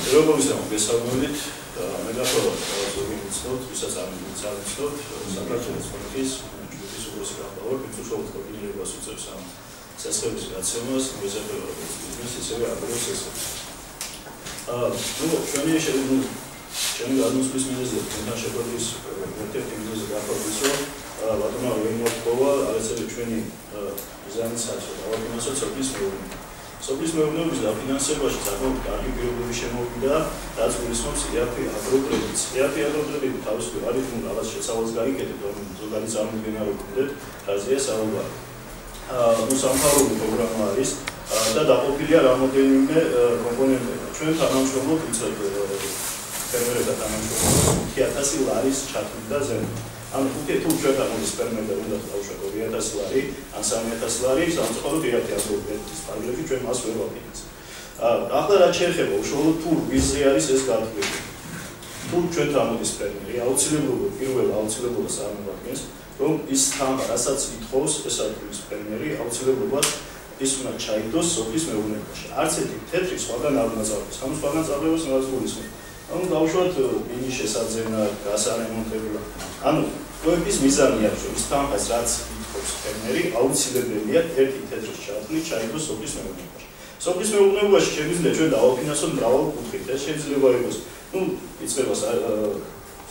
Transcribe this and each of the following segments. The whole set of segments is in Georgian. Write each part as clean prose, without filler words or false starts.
Euroglovis am გესალმებით, მე გახლავართ ზოგი მიცნოთ, ვისაც არ მიცნოთ, საქართველოს ბანკის ჯგუფის უფროსი გახლავართ, ვინც უშუალოდ კოორდინირებას უწევს ამ სასწავლებლის გაცემას, მეზობელობის ბიზნესის, ისევე აგროს ესეც. ჩვენი გადმოსვლის მიზეზია, თქვენთან შეხვედრის ერთ-ერთი მიზეზი გახლავთ ის, რომ ბატონმა ვერ მოთხოვა, არაცელი ჩვენი მიზანიც არის, რომ დავაფინანსოთ სოფლის მეურნეობა. სოფლის მეურნეობის დაფინანსებაში საკმაოდ კარგი პირობები შემოვიდა, რაც გულისხმობს EAP აგროკრედიტს. EAP აგროკრედიტი თავისუფლად არის, რომ რაღაც შეცვალს გაიგეთეთ, რომ ზოგადად წარმოგენა გქონდეთ, რაზეა საუბარი. სამთავრობო პროგრამა არის და დაყოფილია რამოდენიმე კომპონენტებად. ჩვენ თანამშრომლობთ უცებ ფერმერებთან თანამშრომლობთ 5000 ლარის ჩათვლით და ზემოთ. ანუ თუ ჩვენ გამოდის ფერმერები უნდა დავუშვათ 2000 ლარი, ან 3000 ლარი, სამწუხაროდ EAP აგროკრედიტის ფარგლებში ჩვენ მას ვერ ვაფინანსებთ. ახლა რაც შეეხება უშუალოდ თუ ვიზზე არის ეს გათვლილი. თუ ჩვენ გამოდის ფერმერი, აუცილებლობას წარმოადგენს, რომ ის თანხა, რასაც ითხოვს ეს არის ფერმერი, აუცილებლობას ის უნდა ჩაიდოს სოფლის მეურნეობაში. არც ერთი თეთრი სხვაგან არ უნდა წავიდეს. ანუ სხვაგან წავიდეს მას გულისხმობს. ანუ დავუშვათ ბინის შესაძენა, გასარემონტებლა. ანუ პროექტის მიზანი არის, რომ ის თანხას, რაც ითხოვს ფერმერი, აუცილებელია ერთი თეთრის ჩათვლით ჩაიდოს სოფლის მეურნეობაში. სოფლის მეურნეობაში შეგვიძლია ჩვენ დავაფინანსოთ მრავალ კუთხით. ეს შეიძლება იყოს, იწყება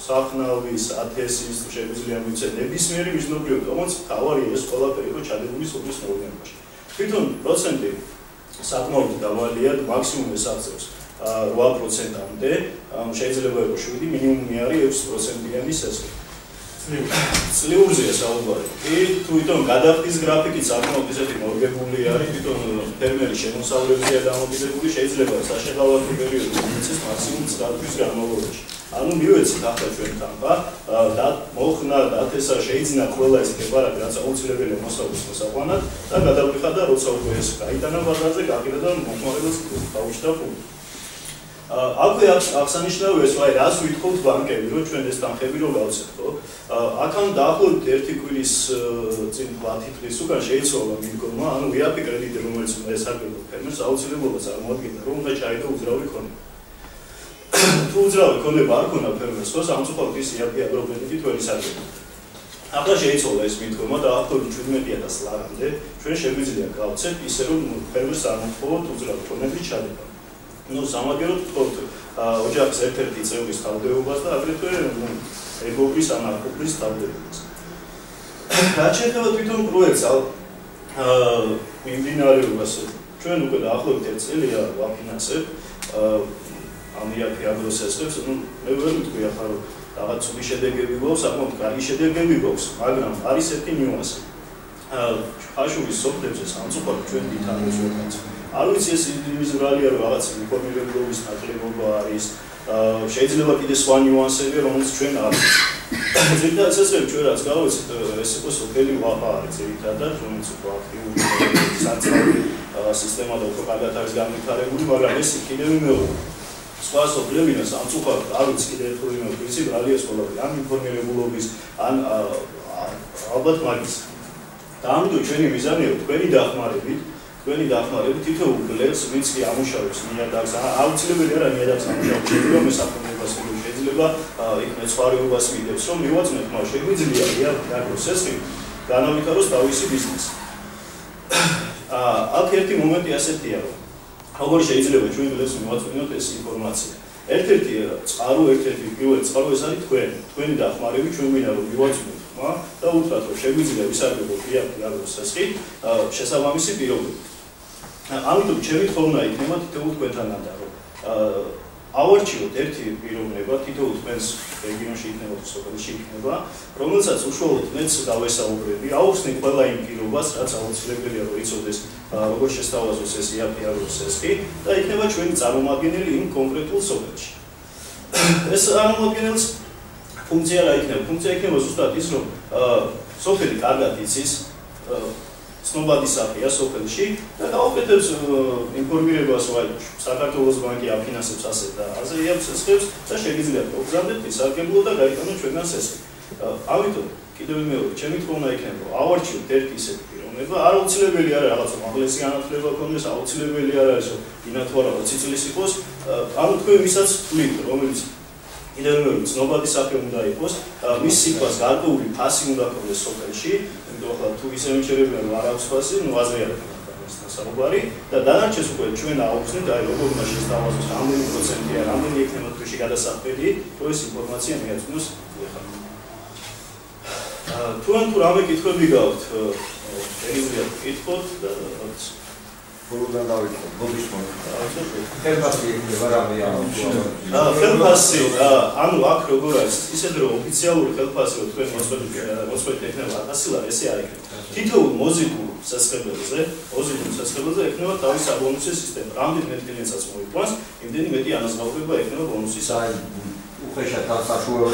სახნავის, ათესის, შეგვიძლია მიცეთ ნებისმიერი მიზნობრიობა, რომელიც თავარია ეს ყველაფერი იყო ჩადებული სოფლის მეურნეობაში. თვითონ პროცენტი საკმაოდ დავალია, მაქსიმუმ ეს აღწევს 8%-მდე, შეიძლება იყოს 7, მინიმუმი არის 6%-იანი სესხი. წლიურზეა საუბარი. თვითონ გადახდის გრაფიკიც საკმაოდ ისეთი მორგებული არის, თვითონ ფერმერის შემოსავლებზე დამოკიდებული, შეიძლება საშეღავათი პერიოდი მიცეს მაქსიმუმ 9 თვის განმავლობაში. ანუ მივეცით ახლა ჩვენ თანხა და მოხნა დათესა შეიძინა ყველა ეს პრეპარატი, რაც აუცილებელია მოსავლის მოსაყვანად და გადავიხადა, როცა უკვე ეს გაიტანა ბაზარზე, გაგირდა და მომხმარებელს დაუჭდა ფული. აქვე აღსანიშნავია ეს, აი რას ვითხოვთ ბანკები, რომ ჩვენ ეს თანხები რომ გავცეთ, ხო? აქამ დაახლოებით 1 კვირის წინ 10 დღის უკან შეიცვალა მიდგომა, ანუ EAP კრედიტი, რომელიც უნდა ესარგებლო ფერმერს, აუცილებლობა წარმოადგენდა, რომ უნდა ჩაიდო უძრავი ქონება. თუ უძრავი ქონება არ ქონა ფერმერს, ხო, სამწუხაროდ ის EAP აგროკრედიტით ვერ ისარგებლა. ახლა შეიცვალა ეს მიდგომა და დაახლოებით 17000 ლარამდე ჩვენ შეგვიძლია გავცეთ ისე, რომ ფერმერს არ მოჰყოლოთ უძრავი ქონების ჩადება. სამაგეროდ ვთქვათ ოჯახის ერთ-ერთი წევრის თავდეობას და აგრეთვე ეგობის ან აკუპრის თავდეობას. რაც შეეხება თვითონ პროექტს მიმდინარეობას, ჩვენ უკვე დაახლოებით 1 წელია ვაფინანსებ ამ EAP აგროს ესხებს, მე ვერ ვიტყვი ახლა რომ რაღაც ცუდი შედეგები გვაქვს, საკმაოდ კარგი შედეგები გვაქვს, მაგრამ არის ერთი ნიუანსი. ხაშურის სოფლებზე სამწუხაროდ ჩვენ ვითარებს ვერ გაწევთ. არ ვიცი ეს იმის ბრალია რომ რაღაც ინფორმირებლობის ნაკლებობა არის, შეიძლება კიდე სხვა ნიუანსები, რომელიც ჩვენ არ ვიცით. ზოგადად ესეც ჩვენ რაც გავვიცით, ეს იყო სოფელი ვაყა არის ძირითადად, რომელიც უფრო აქტიური საწავლის სისტემა და უფრო კარგად არის განვითარებული, მაგრამ ეს კიდევ მეორე. სხვა სოფლებიდან სამწუხაროდ არ ვიცი კიდე თუ ვიცი ბრალიას ყველაფერი, ან ინფორმირებულობის, ან ალბათ მაგის. და ამიტომ ჩვენი მიზანია თქვენი დახმარებით თითოეულ გლებს, ვინც კი ამუშავებს ნიადაგს, აუცილებელი არა ნიადაგს ამუშავებს, შეიძლება მესაქონლეობას შეიძლება იქ მეცხვარეობას მიდევს, რომ მივაწვნეთ, მაგრამ შეგვიძლია EAP-ს ესხი განავითაროს თავისი ბიზნესი. აქ ერთი მომენტი ასეთია, რომ როგორ შეიძლება ჩვენ გლებს მივაწვნოთ ეს ინფორმაცია. ერთ-ერთი პირველი წყარო ეს არის თქვენი დახმარებით, ჩვენ გვინდა რომ მივაწვნოთ და უთხრათ, რომ შეგვიძლია ვისარგებლოთ EAP-ს ესხი შესაბამისი პირობებით. ამიტომ ჩემი თხოვნა იქნება თითოეულ თქვენთანადა, რომ ავარჩიოთ ერთი პიროვნება, თითოეულ თქვენს რეგიონში იქნება თუ სოფელში იქნება, რომელსაც უშუალოდ მეც დავესაუბრები, აუხსნით ყველა იმ პირობას, რაც აუცილებელია რომ იცოდეს, როგორ შესთავაზოს ეს EAP-ს ესხი და იქნება ჩვენი წარმომადგენელი იმ კონკრეტულ სოფელში. ეს წარმომადგენელს ფუნქცია რა იქნება? ფუნქცია იქნება ზუსტად ის, რომ სოფელი კარგად იცის, ცნობადი სახეა სოფელში და გაუკეთებს ინფორმირებას, რომ საქართველოს ბანკი აფინანსებს ასე და ასე EAP-ს ესხებს და შეგიძლიათ მოგზავნეთ ისარგებლო და გაიტანოთ ჩვენგან ესხი. ამიტომ კიდევ მეორე, ჩემი თხოვნა იქნება, რომ ავარჩიოთ ერთი ისეთი პირო, ეუბნება. არ აუცილებელი არის რაღაცა მაღლესი განათლება ქონდეს, აუცილებელი არ არის რომ ინა თუ არა 20 წლის იყოს. ანუ თქვენ ვისაც ვთვლით, რომელიც კიდევ მეორე ცნობადი სახე უნდა იყოს, მის სიტყვას გარკვეული ფასი უნდა ქონდეს სოფელში, იმიტომ ახლა თუ ისე მიჩერებიან რომ არ აქვს ფასი, ნუ აზრი არ აქვს საუბარი და დანარჩენს უკვე ჩვენ აუხსნით, აი როგორ უნდა შესთავაზოს, რამდენი პროცენტია, რამდენი იქნება თვეში გადასახდელი, თუ ეს ინფორმაცია მიაწვდოს ახლა. Თქვენ თუ რამე კითხვები გაქვთ, შეიძლება გკითხოთ და რაღაც ბოლოდან დავიწყოთ, ბოდიშმონ. ხელფასი იქნება რამე ამბობ. ხელფასი, ანუ აქ როგორ არის, ისეთ რომ ოფიციალური ხელფასი რომ თქვენ მოსწყვეტი ექნება 1000 ლარი, ესე არ იქნება. თითოეულ მოზიდულ სასწრებელზე ექნება თავის საბონუსის სისტემა. რამდენი მეტი კლიენტსაც მოიყვანს, იმდენი მეტი ანაზღაურება ექნება ბონუსის. უხეშად საშუალო.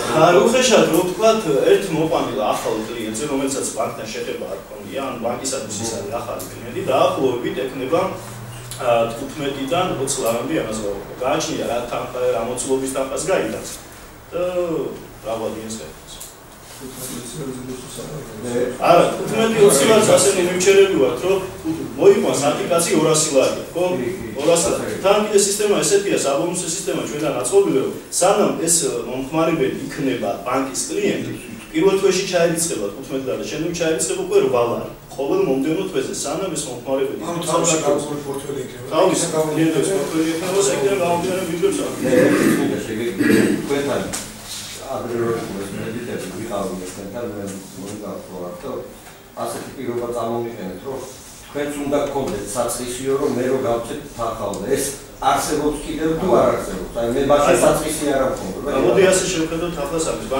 უხეშად რო ვთქვათ, ერთ მოყვანილ ახალ კლიენტზე, რომელსაც ბანკთან შეხება არ ქონია, ან ბანკისათვის ის არის ახალი კლიენტი, დაახლოებით ექნება 15-დან 20 ლარამდე ანაზღაურება. გააჩნია რა თანხა, რა მოცულობის თანხას გაიტანს და რა ვადიენს გაიტანს. არა, 15-20 ლარს ასეთი მივჩერები ვართ, რომ მოიყვანს აპლიკაცია 200 ლარია, ხო? 200 ლარი. თან კიდე სისტემა ესეთია, საბონუსო სისტემა ჩვენთან აწყობილი, რომ სანამ ეს მომხმარებელი იქნება ბანკის კლიენტი, პირველ თვეში ჩაერიცხება 15 ლარი, შემდეგ ჩაერიცხება უკვე 8 ლარი. ყოველ მომდევნო თვეზე, სანამ ეს მომხმარებელი ანუ თავში გაუგული პორტფელი იქნება. თავის კლიენტების პორტფელი იქნება, საერთოდ გამომდინარე ვიძებს აქვს. თქვენთან აგრე რო მედიტები ვიყავი ესენთან მე მოგახსოვთ რომ ასეთი პირობა წარმოვიყენეთ რომ თქვენც უნდა გქონდეთ საწყისიო რომ მე რო გავცეთ თანხავდა ეს არსებობს კიდევ თუ არ არსებობს აი მე მაშინ საწყისი არ მქონდა მოდი ასე შევხედოთ ახლა სამის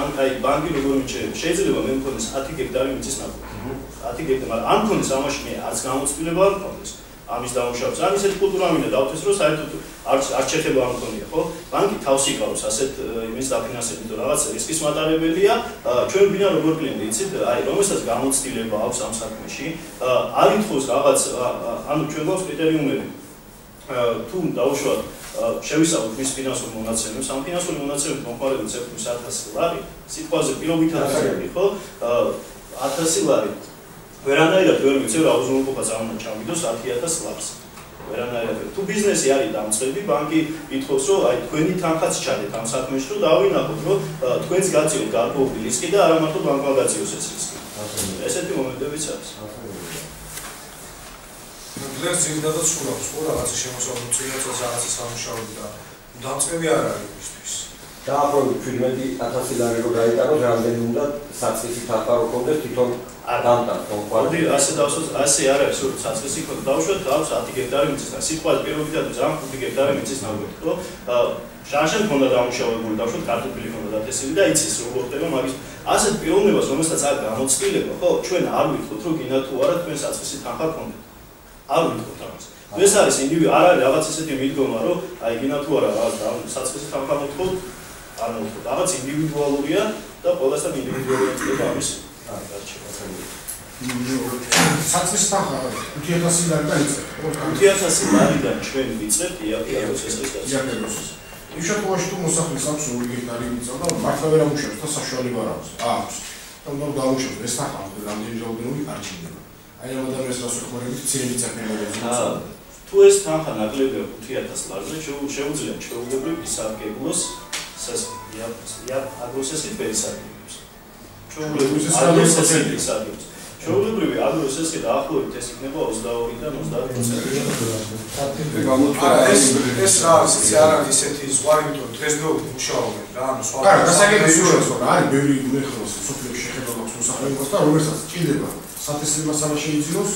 ბანკი როგორ მიჩნევს შეიძლება მე მქონდეს 10 გექტარი მიწის ნაყოფი 10 გექტარი მაგრამ არ მქონდეს ამაში მე არც გამოცდილება არ მქონდეს ამის დამუშავებას. ან ისეთი კულტურა მინდა დავთეს, რომ საერთოდ არ შეხება არ მქონია, ხო? ბანკი თავს იკავებს ასეთ იმის დაფინანსებით, რომ რაღაც რისკის მატარებელია. ჩვენ ვინა როგორ კლიენტი იცით, აი რომელსაც გამოცდილება აქვს ამ საქმეში, არ ითხოვს რაღაც, ანუ ჩვენ გვაქვს კრიტერიუმები. თუ დავუშვათ შევისწავლოთ მის ფინანსურ მონაცემებს, ამ ფინანსური მონაცემები მომხმარებელს ეკუთვნის 1000 ლარი, სიტყვაზე პირობითად არის, ხო? 1000 ლარი ვერანაირად ვერ ვიცი რა უზრუნველყოფა წამოვიდოს 10000 ლარს. ვერანაირად თუ ბიზნესი არის დამწყები, ბანკი ითხოვს რომ აი თქვენი თანხაც ჩადეთ ამ საქმეში, რომ დავინახოთ, რომ თქვენს გაწიოთ გარკვეული რისკი და არა მარტო ბანკმა გაწიოს ეს რისკი. ესეთი მომენტებიც არის. დღეს ძირითადად სულავს, ხო რაღაცა შემოსავლით წინასწარ რაღაცა სამუშაოები და დამწყები არ არის მისთვის. დაახლოებით 17000 ლარი რო გაიტანოს, რამდენი უნდა საწყისი თანხა რო ქონდეს თვითონ მოდი ასე დავსვათ, ასე არ არის, რომ საწყისი ქონდა დავუშვათ, აქვს 10 გექტარი მიწის და სიტყვაზე პირობითად ძალიან 5 გექტარი მიწის ნაგვეთი, ხო? ჟანშენ ქონდა დამუშავებული, დავუშვათ, კარტოფილი ქონდა დათესილი და იცის როგორ ხდება მაგის. ასეთ პიროვნებას, რომელსაც არ გამოცდილება, ხო, ჩვენ არ ვითხოვთ, რომ გინდა თუ არა თქვენ საწყისი თანხა ქონდეთ. არ ვითხოვთ ამას. ეს არის ინდივიდუალური, არ არის რაღაც ესეთი მიდგომა, რომ აი გინდა თუ არა რაღაც საწყისი თანხა მოთხოვთ, არ მოთხოვთ. რაღაც ინდივიდუალურია და ყველასთან ინდივიდუალურად ხდება ამის საწყის თანხა 5000 ლარიდან იწყება. 5000 ლარიდან ჩვენ ვიწყებთ იაფეროს იაფეროს. იმ შემთხვევაში თუ მოსახლის აქვს 2 გექტარი მიწა და მართლა ვერ ამუშავებს და საშუალება არ აქვს. აქვს. და უნდა დაუშვებს ეს თანხა რამდენი რაოდენობით არ ჩინდება. აი ამ ადამიანს რას უხმარებით ძირი წაფენებელია. თუ ეს თანხა ნაკლებია 5000 ლარზე, შეუძლია ჩვეულებრივ ისარგებლოს აგროსესის პერისარგებლოს. ჩვეულებრივი აგროსესი დაახლოებით ეს იქნება 22-დან 30%. ეს რა არის, არ არის ისეთი ზღვარი, იმიტომ დღესდღეობით მუშაობენ რა, ანუ სხვა. არა, გასაგებია რომ არის ბევრი მეხოს სოფლიოში შეხება აქვს მოსახლეობას და რომელსაც ჭირდება სათესლება სამა შეიძინოს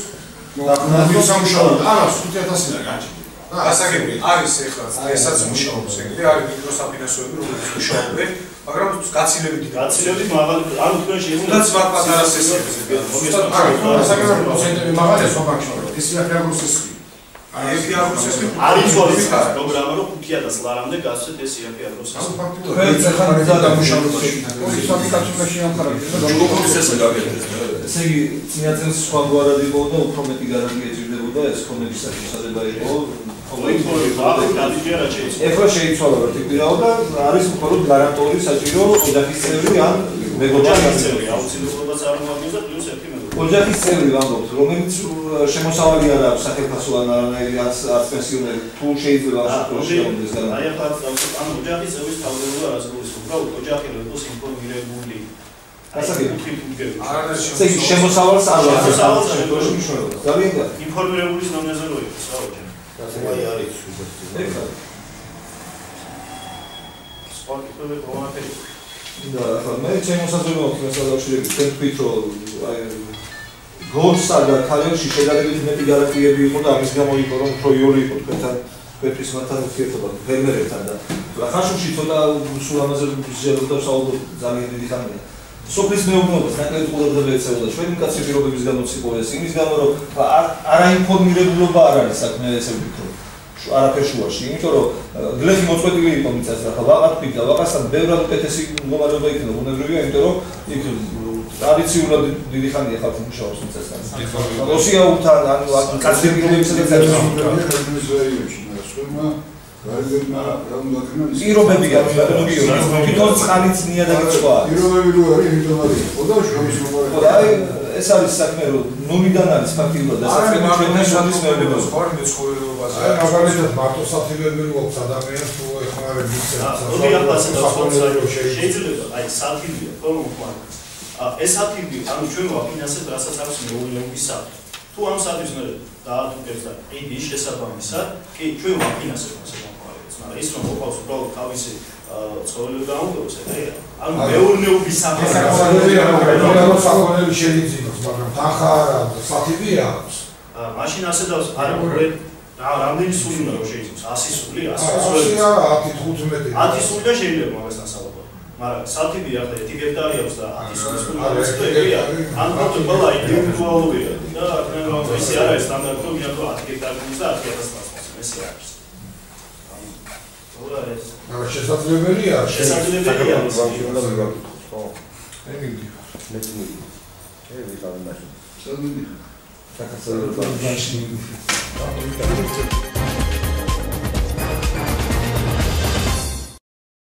და მოვიდა სამუშაოდ. არა, 5000 ლარი გაჭირდება. გასაგებია არის ეხლა ესაც მუშაობს, ეგრე არის მიკროსაფინანსოები, რომელიც მუშაობენ. მაგრამ გაცილებით მაღალი, ანუ თქვენ უნდა სხვა პატარა სესიებზე. არა, საკუთარ პროცენტები მაღალია სხვა ბანკში. ეს იაფეროს არის პროგრამა, რომ 5000 ლარამდე გასცეთ ეს იაფეროს. ანუ ფაქტობრივად ეხლა და დამუშავებაში. ის აპლიკაციაში ამხარებდა და ჯგუფის ესე გაგეთეს. ესე იგი, მიაწევს სხვა გვარად იყო და უფრო მეტი გარანტია ჭირდებოდა ეს კონების შესაძლებლობა იყო. ეხლა შეიცვალა ვერტიკალურად და არის მხოლოდ გარანტიული საჭირო ოჯახის წევრი ან მეგობარი. აუცილებლობა წარმოადგენს და პლუს ერთი მეგობარი. ოჯახის წევრი ვამბობთ, რომელიც შემოსავალი არ აქვს სახელმწიფო ან არანაირი არც პენსიონერი, თუ შეიძლება ამ შემთხვევაში გამოდეს განა. აი ახლა ანუ ოჯახის წევრის თავდადებული არას გულისხმობს, უბრალოდ ოჯახი რომ იყოს ინფორმირებული. ესე იგი შემოსავალს არ აქვს შემთხვევაში მნიშვნელობა. ძალიან კარგი. ინფორმირებულის ნორმაზე რო იყოს, რა ოჯახი. აი არის უბერტო. სპორტული პროგრამები. და ახლა მე ჩემს საზოგადოებრივ მასალაშიები თქვენ თქვით რომ აი გოლსა და ქალებში შედარებით მეტი გარანტიები იყო და ამის გამო იყო რომ უფრო იოლი იყო თქვენთან თქვენთვის მათთან ურთიერთობა ფერმერებთან და ხაშუში ცოტა სულ ამაზე ვიზიარებდა საუბრობ ძალიან დიდი ხანია. სოფლის მეურნეობას ნაკლები ყურადღება ეწეოდა ჩვენი მკაცრი პირობების გამოც იყო ეს იმის გამო რომ არაინფორმირებულობა არ არის საქმე ესე ვფიქრობ. არაფერ შუაში, იმიტომ რომ გლეხი მოწყვეტილი იყო მიწას და ხა ვაყარ და ვაყასთან ბევრად უკეთესი მდგომარეობა იქნება, უნებრივია, იმიტომ რომ იქ ტრადიციულად დიდი ხანია ხალხი მუშაობს მიწასთან. ოსიაუთან, ანუ კაცრი პირობებისა და პირობები გამიგიო, თვითონ წყალიც ნიადაგი სხვა. პირობები რო არის, იმიტომ არის. ხოდა შრომის მომარაგება. აი ეს არის საქმე რომ ნულიდან არის ფაქტიურად დასაწყისი ჩვენთან შრომის მეურნეობას. ფორმის ცხოვრებაზე. აი მაგალითად მარტო საფრთხეები რო აქვს ადამიანს თუ ეხმარება მიწას. ორი აფასე და შეიძლება აი საფრთხეა რომ ხმარ. ეს საფრთხე ანუ ჩვენ ვაფინანსებთ რასაც აქვს მეურნეობის საფრთხე. თუ ამ საფრთხეს მე დაატუკებს და იგი შესაბამისად, კი ჩვენ ვაფინანსებთ ასე მომხმარებელს, მაგრამ ის რომ მოყავს უბრალოდ თავისი ცხოვრება დაუნდობს, ანუ მეურნეობის საფრთხე. საკონელი შეიძლება, მაგრამ თანხა არა, საფრთხე აქვს. მაშინ ასე და არა რამდენი სული უნდა რომ შეიძლება 100 სული 100 სული 10-15 10 სული და შეიძლება მაგასთან საბოლოო მაგრამ საფრთხე ახლა 1 ჰექტარი აქვს და 10 სულის სული მოწყვეტილია ან პრობლემა ყველა ინდივიდუალურია და რა ისე არ არის სტანდარტი რომ მიაყო 10 ჰექტარი გუნდს და 10,000 ლარს ესე არის ანუ ეს მაგრამ შესაძლებელია შესაძლებელია მე მიდი ვიყავი მაშინ. შემიძლია საქართველოს ბანკში